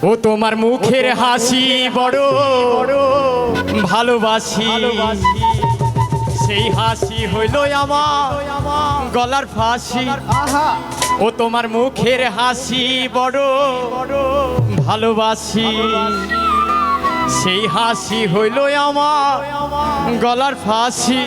ও তোমার মুখের হাসি বড় ভালোবাসি, সেই হাসি হইল আমার গলার ফাঁসি। ও তোমার মুখের হাসি বড় ভালোবাসি, সেই হাসি হইল আমার গলার ফাঁসি।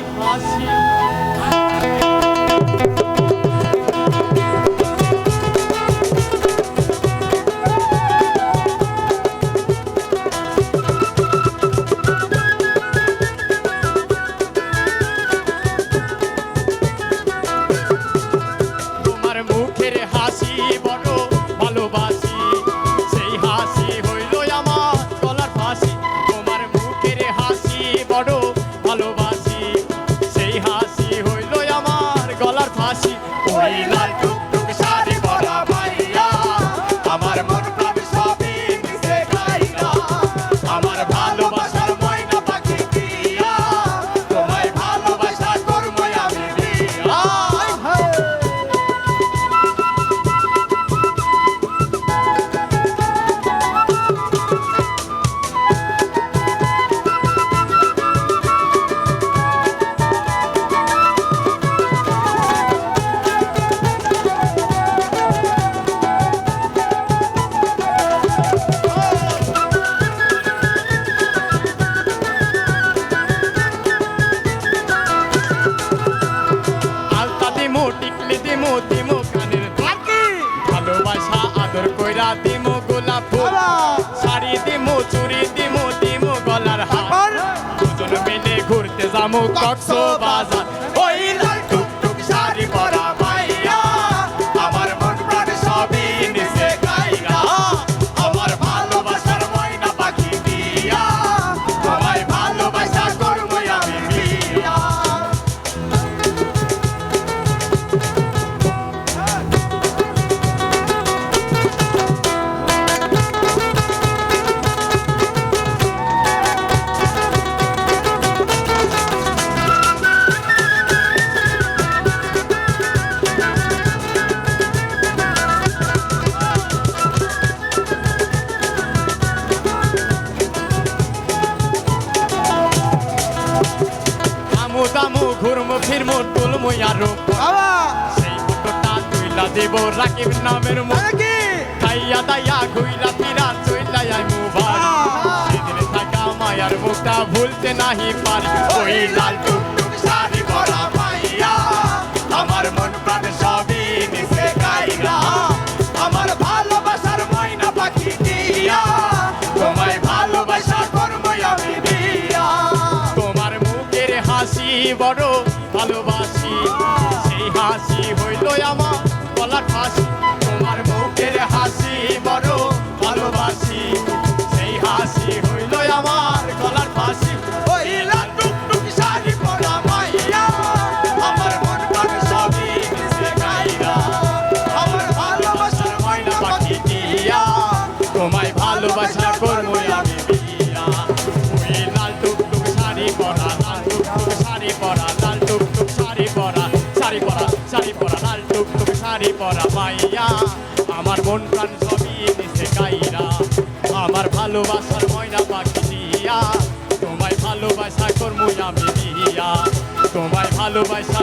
ভালোবাসা আদর কইরা দিমু গোলাপ ফুল, শাড়ি দিমু চুড়ি দিমু দিমু গলার হার, দুজন মিলে ঘুরতে যামু কক্সবাজার। ওই লাল টুকটুক শাড়ি পরা মাইয়া আমার মন প্রাণ সবই নিছে গাইরা, আমার ভালোবাসার ময়না পাখি দিয়া তোমায় ভালোবাসা করবো আমি বিয়া। দামু ঘুরমু ফিরমু তুলমু আরো সেই ফটোটা তুইলা দেব রাকিব নামের মুখে, খাইয়া দাইয়া ঘুইলা ফিরা চইলা আইমু বাড়ি, সেদিন থাকা মায়ার মুখটা ভুলতে নাহি পারি। ওই লাল টুকটুক শাড়ি পরা মাইয়া আমার মন প্রাণ সবই নিছে গাইরা, আমার ভালোবাসার ময়না পাখি দিয়া তোমায় ভালোবাসা করবো আমি বিয়া। তোমার মুখের হাসি বড় ভালোবাসি, সেই হাসি হইল আমার গলার ফাঁসি। তোমার মুখের হাসি বড় ভালোবাসি, সেই হাসি হইল আমার গলার ফাঁসি। ওই লাল টুকটুক শাড়ি পরা মাইয়া আমার মন প্রাণ সবই নিছে গাইরা, আমার ভালোবাসার ময়না পাখি দিয়া তোমায় ভালোবাসা করবো আমি বিয়া। ওই লাল টুকটুক শাড়ি পরা লাল টুকটুক শাড়ি পরা লাল টুকটুক শাড়ি পরা শাড়ি পরা শাড়ি পরা লাল টুকটুক শাড়ি পরা মাইয়া আমার মন প্রাণ সবই নিছে গাইরা, আমার ভালোবাসার ময়না পাখি দিয়া তোমায় ভালোবাসা করবো আমি বিয়া, তোমায় ভালোবাসা